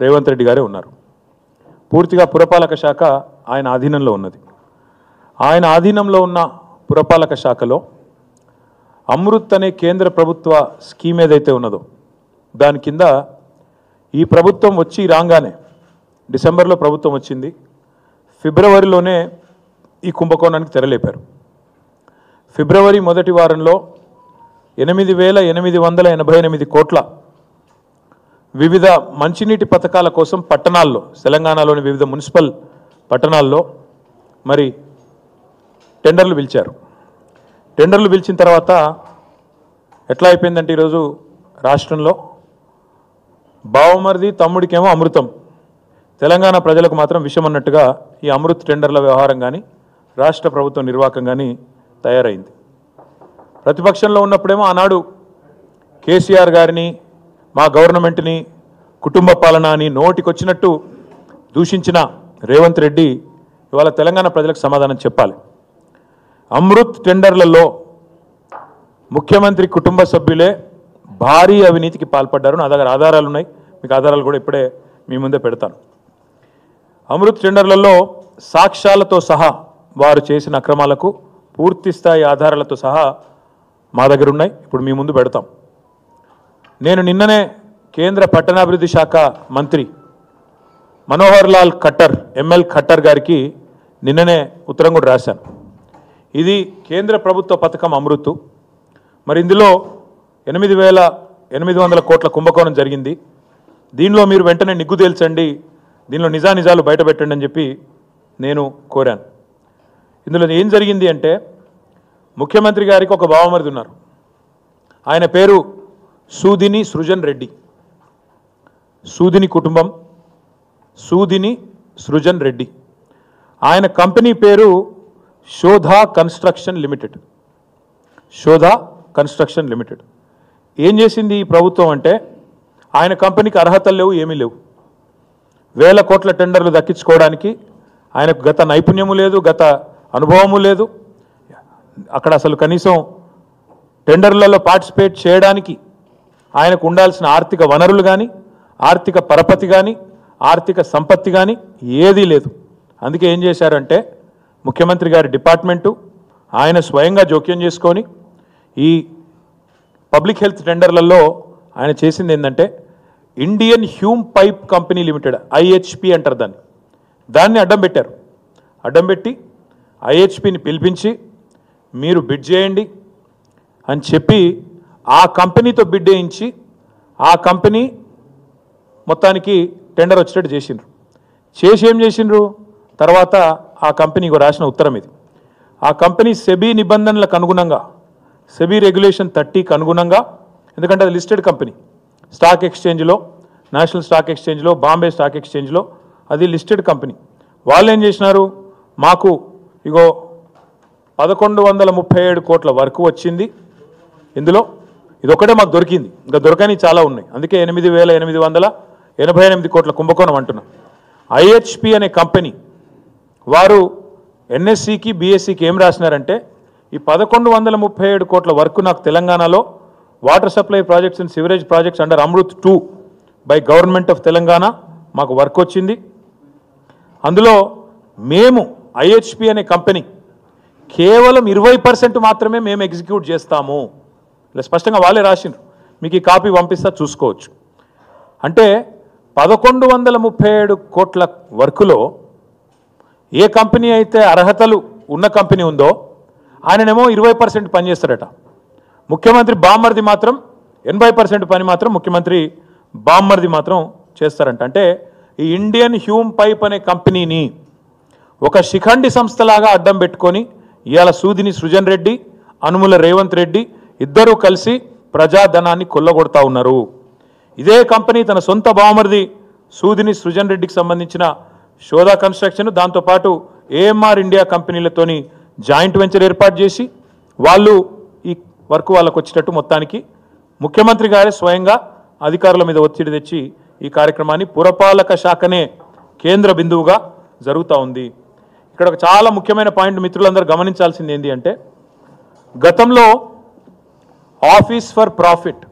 రేవంత్ రెడ్డి గారే ఉన్నారు. పూర్తిగా పురపాలక శాఖ ఆయన ఆధీనంలో ఉన్నది. ఆయన ఆధీనంలో ఉన్న పురపాలక శాఖలో అమృత్ అనే కేంద్ర ప్రభుత్వ స్కీమ్ ఏదైతే ఉన్నదో దాని కింద ఈ ప్రభుత్వం వచ్చి రాగానే డిసెంబర్లో ప్రభుత్వం వచ్చింది, ఫిబ్రవరిలోనే ఈ కుంభకోణానికి తెరలేపారు. ఫిబ్రవరి మొదటి వారంలో 8,888 కోట్ల వివిధ మంచినీటి పథకాల కోసం పట్టణాల్లో, తెలంగాణలోని వివిధ మున్సిపల్ పట్టణాల్లో మరి టెండర్లు పిలిచారు. టెండర్లు పిలిచిన తర్వాత ఎట్లా అయిపోయిందంటే ఈరోజు రాష్ట్రంలో బావమరిది తమ్ముడికేమో అమృతం, తెలంగాణ ప్రజలకు మాత్రం విషం అన్నట్టుగా ఈ అమృత్ టెండర్ల వ్యవహారం కానీ రాష్ట్ర ప్రభుత్వ నిర్వాహకం కానీ తయారైంది. ప్రతిపక్షంలో ఉన్నప్పుడేమో ఆనాడు కేసీఆర్ గారిని, మా గవర్నమెంట్ని కుటుంబ పాలన అని నోటికొచ్చినట్టు దూషించిన రేవంత్ రెడ్డి ఇవాళ తెలంగాణ ప్రజలకు సమాధానం చెప్పాలి. అమృత్ టెండర్లలో ముఖ్యమంత్రి కుటుంబ సభ్యులే భారీ అవినీతికి పాల్పడ్డారు. నా దగ్గర ఆధారాలు ఉన్నాయి, మీకు ఆధారాలు కూడా ఇప్పుడే మీ ముందే పెడతాను. అమృత్ టెండర్లలో సాక్ష్యాలతో సహా వారు చేసిన అక్రమాలకు పూర్తి స్థాయి ఆధారాలతో సహా మా దగ్గర ఉన్నాయి, ఇప్పుడు మీ ముందు పెడతాం. నేను నిన్ననే కేంద్ర పట్టణాభివృద్ధి శాఖ మంత్రి మనోహర్ లాల్ ఖట్టర్, ఎంఎల్ ఖట్టర్ గారికి నిన్ననే ఉత్తరం కూడా రాశాను. ఇది కేంద్ర ప్రభుత్వ పథకం అమృత్. మరి ఇందులో 8,800 కోట్ల కుంభకోణం జరిగింది. దీనిలో మీరు వెంటనే నిగ్గు తేల్చండి, దీనిలో నిజానిజాలు బయటపెట్టండి అని చెప్పి నేను కోరాను. ఇందులో ఏం జరిగింది అంటే, ముఖ్యమంత్రి గారికి ఒక బావమరిది ఉన్నారు, ఆయన పేరు సూదిని సృజన్ రెడ్డి. సూదిని కుటుంబం, సూదిని సృజన్ రెడ్డి. ఆయన కంపెనీ పేరు Shodha construction limited. Shodha construction limited. ఏం చేసింది ఈ ప్రభుత్వం అంటే, ఆయన కంపెనీకి అర్హతలు లేవు, ఏమీ లేవు. వేల కోట్ల టెండర్లు దక్కించుకోవడానికి ఆయనకు గత నైపుణ్యము లేదు, గత అనుభవము లేదు. అక్కడ అసలు కనీసం టెండర్లలో పార్టిసిపేట్ చేయడానికి ఆయనకు ఉండాల్సిన ఆర్థిక వనరులు కానీ, ఆర్థిక పరపతి కానీ, ఆర్థిక సంపత్తి కానీ ఏదీ లేదు. అందుకే ఏం చేశారంటే, ముఖ్యమంత్రి గారి డిపార్ట్మెంటు ఆయన స్వయంగా జోక్యం చేసుకొని ఈ పబ్లిక్ హెల్త్ టెండర్లలో ఆయన చేసింది ఏంటంటే, Indian Hume pipe company limited, IHP అంటారు దాన్ని అడ్డం పెట్టారు. అడ్డం పెట్టి ఐహెచ్పిని పిలిపించి మీరు బిడ్ చేయండి అని చెప్పి ఆ కంపెనీతో బిడ్ వేయించి ఆ కంపెనీ మొత్తానికి టెండర్ వచ్చేటట్టు చేసిండ్రు. చేసి ఏం చేసిండ్రు తర్వాత ఆ కంపెనీకి రాసిన ఉత్తరం ఇది. ఆ కంపెనీ సెబీ నిబంధనలకు అనుగుణంగా, సెబీ రెగ్యులేషన్ 30కి అనుగుణంగా, ఎందుకంటే అది లిస్టెడ్ కంపెనీ, స్టాక్ ఎక్స్చేంజ్లో, నేషనల్ స్టాక్ ఎక్స్చేంజ్లో, బాంబే స్టాక్ ఎక్స్చేంజ్లో అది లిస్టెడ్ కంపెనీ. వాళ్ళు ఏం చేసినారు, మాకు ఇగో 1137 కోట్ల వరకు వచ్చింది, ఇందులో ఇదొక్కటే మాకు దొరికింది, ఇంకా దొరకని చాలా ఉన్నాయి, అందుకే 8,888 కోట్ల కుంభకోణం అంటున్నాం. ఐహెచ్పి అనే కంపెనీ వారు ఎన్ఎస్సికి, బిఎస్సికి ఏం రాసినారంటే, ఈ 1137 కోట్ల వరకు నాకు తెలంగాణలో water supply projects and sewerage projects under Amrit 2 by government of Telangana మాకు వర్క్ వచ్చింది. అందులో మేము ఐహెచ్పి అనే కంపెనీ కేవలం 20% మాత్రమే మేము ఎగ్జిక్యూట్ చేస్తాము, ఇలా స్పష్టంగా వాళ్ళే రాసిండ్రు. మీకు ఈ కాపీ పంపిస్తా, చూసుకోవచ్చు. అంటే 1137 కోట్ల వర్కులో ఏ కంపెనీ అయితే అర్హతలు ఉన్న కంపెనీ ఉందో ఆయననేమో 20% పనిచేస్తారట. ముఖ్యమంత్రి బామ్మర్ది మాత్రం 80% పని మాత్రం ముఖ్యమంత్రి బామ్మర్ది మాత్రం చేస్తారంట. అంటే ఈ ఇండియన్ హ్యూమ్ పైప్ అనే కంపెనీని ఒక శిఖండి సంస్థలాగా అడ్డం పెట్టుకొని ఇవాళ సూదిని సృజన్ రెడ్డి, అనుముల రేవంత్ రెడ్డి ఇద్దరూ కలిసి ప్రజాధనాన్ని కొల్లగొడతా ఉన్నారు. ఇదే కంపెనీ తన సొంత బావమరిది సూదిని సృజన్ రెడ్డికి సంబంధించిన శోధా కన్స్ట్రక్షన్, దాంతోపాటు ఏఎంఆర్ ఇండియా కంపెనీలతోని జాయింట్ వెంచర్ ఏర్పాటు చేసి వాళ్ళు ఈ వర్క్ వాళ్ళకు వచ్చేటట్టు మొత్తానికి ముఖ్యమంత్రి గారే స్వయంగా అధికారుల మీద ఒత్తిడి తెచ్చి ఈ కార్యక్రమాన్ని పురపాలక శాఖనే కేంద్ర బిందువుగా జరుగుతూ ఉంది. ఇక్కడ ఒక చాలా ముఖ్యమైన పాయింట్ మిత్రులందరూ గమనించాల్సింది ఏంటి అంటే, గతంలో ఆఫీస్ ఫర్ ప్రాఫిట్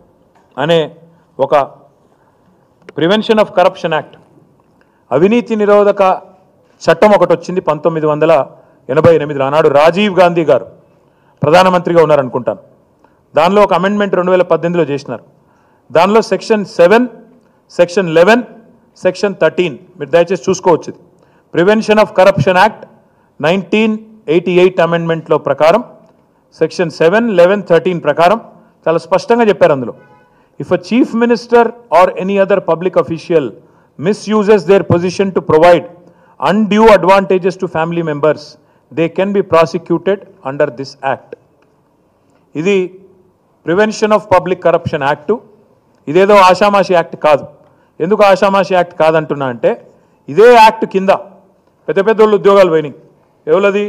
అనే ఒక ప్రివెన్షన్ ఆఫ్ కరప్షన్ యాక్ట్, అవినీతి నిరోధక చట్టం ఒకటి వచ్చింది 1988లో. ఆనాడు రాజీవ్ గాంధీ గారు ప్రధానమంత్రిగా ఉన్నారనుకుంటాను. దానిలో ఒక అమెండ్మెంట్ 2018లో చేసినారు. దానిలో సెక్షన్ 7, సెక్షన్ 11, సెక్షన్ 13 మీరు దయచేసి చూసుకోవచ్చు. ప్రివెన్షన్ ఆఫ్ కరప్షన్ యాక్ట్ 1988 అమెండ్మెంట్లో ప్రకారం సెక్షన్ 7, 11, 13 ప్రకారం చాలా స్పష్టంగా చెప్పారు అందులో, if a chief minister or any other public official misuses there position to provide undue advantages to family members, they can be prosecuted under this act. ఇది prevention of public corruption act. ఇదేదో ఆషామాషి act కాదు. ఎందుకు ఆషామాషి act కాదంటున్నా అంటే, ఇదే act కింద పెద్ద పెద్ద వాళ్ళు ఉద్యోగాలు పోయినాయి. ఎవరది?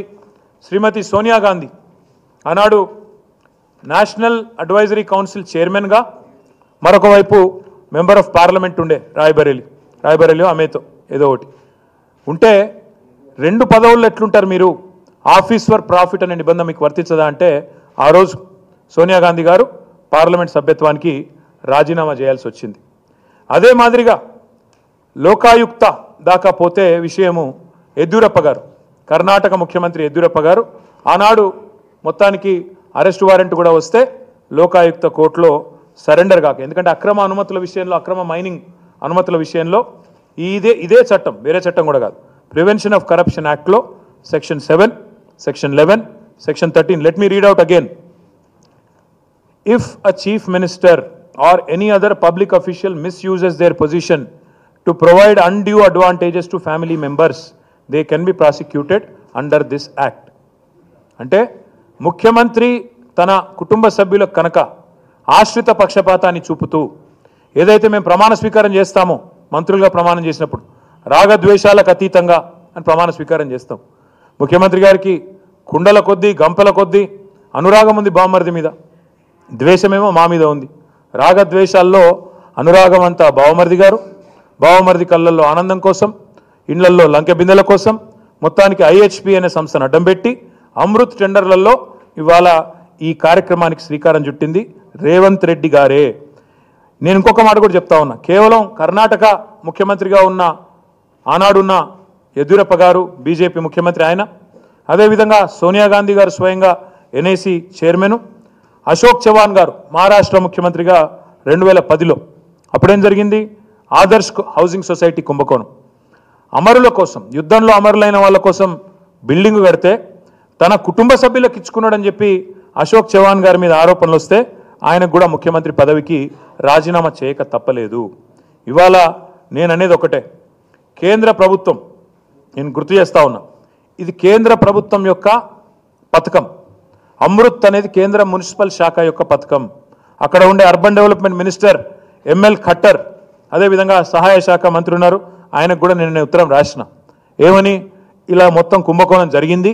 శ్రీమతి సోనియా గాంధీ ఆనాడు నేషనల్ అడ్వైజరీ కౌన్సిల్ చైర్మన్గా, మరొక వైపు మెంబర్ ఆఫ్ పార్లమెంట్ ఉండే రాయ్బరేలీ ఆమెతో ఏదో ఒకటి ఉంటే, 2 పదవుల్లో ఎట్లుంటారు మీరు? ఆఫీస్ ఫర్ ప్రాఫిట్ అనే నిబంధన మీకు వర్తించదా అంటే, ఆ రోజు సోనియా గాంధీ గారు పార్లమెంట్ సభ్యత్వానికి రాజీనామా చేయాల్సి వచ్చింది. అదే మాదిరిగా లోకాయుక్త దాకా పోతే విషయము యడ్యూరప్ప గారు, కర్ణాటక ముఖ్యమంత్రి యడ్యూరప్ప గారు ఆనాడు మొత్తానికి అరెస్ట్ వారెంట్ కూడా వస్తే లోకాయుక్త కోర్టులో సరెండర్ కాక, ఎందుకంటే అక్రమ అనుమతుల విషయంలో, అక్రమ మైనింగ్ అనుమతుల విషయంలో ఇదే చట్టం, వేరే చట్టం కూడా కాదు, ప్రివెన్షన్ ఆఫ్ కరప్షన్ యాక్ట్లో section 7, section 11, section 13. Let me read out again. If a chief minister or any other public official misuses there position to provide undue advantages to family members, they can be prosecuted under this act. అంటే ముఖ్యమంత్రి తన కుటుంబ సభ్యులకు కనుక ఆశ్రిత పక్షపాతాన్ని చూపుతూ, ఏదైతే మేము ప్రమాణ స్వీకారం చేస్తామో మంత్రులుగా ప్రమాణం చేసినప్పుడు రాగద్వేషాలకు అతీతంగా అని ప్రమాణ స్వీకారం చేస్తాం. ముఖ్యమంత్రి గారికి కుండల కొద్దీ, గంపల కొద్దీ అనురాగం ఉంది బావమరిది మీద, ద్వేషమేమో మా మీద ఉంది. రాగద్వేషాల్లో అనురాగం అంతా బావమరిది గారు, బావమరిది కళ్ళల్లో ఆనందం కోసం, ఇండ్లల్లో లంకె బిందెల కోసం మొత్తానికి IHP అనే సంస్థను అడ్డం పెట్టి అమృత్ టెండర్లలో ఇవాళ ఈ కార్యక్రమానికి శ్రీకారం చుట్టింది రేవంత్ రెడ్డి గారే. నేను ఇంకొక మాట కూడా చెప్తా ఉన్నా, కేవలం కర్ణాటక ముఖ్యమంత్రిగా ఉన్న ఆనాడున్న యడ్యూరప్ప గారు బీజేపీ ముఖ్యమంత్రి ఆయన, అదేవిధంగా సోనియా గాంధీ గారు స్వయంగా NIC చైర్మన్, అశోక్ చవాన్ గారు మహారాష్ట్ర ముఖ్యమంత్రిగా 2010లో. అప్పుడేం జరిగింది? ఆదర్శ్ హౌసింగ్ సొసైటీ కుంభకోణం. అమరుల కోసం, యుద్ధంలో అమరులైన వాళ్ళ కోసం బిల్డింగ్ కడితే తన కుటుంబ సభ్యులకు ఇచ్చుకున్నాడని చెప్పి అశోక్ చవాన్ గారి మీద ఆరోపణలు వస్తే ఆయనకు కూడా ముఖ్యమంత్రి పదవికి రాజీనామా చేయక తప్పలేదు. ఇవాళ నేను అనేది ఒకటే, కేంద్ర ప్రభుత్వం, నేను గుర్తు చేస్తా ఉన్నా, ఇది కేంద్ర ప్రభుత్వం యొక్క పథకం. అమృత్ అనేది కేంద్ర మున్సిపల్ శాఖ యొక్క పథకం. అక్కడ ఉండే urban development minister ML Khattar, అదేవిధంగా సహాయ శాఖ మంత్రి ఉన్నారు, ఆయనకు కూడా నేను ఉత్తరం రాసిన, ఏమని, ఇలా మొత్తం కుంభకోణం జరిగింది,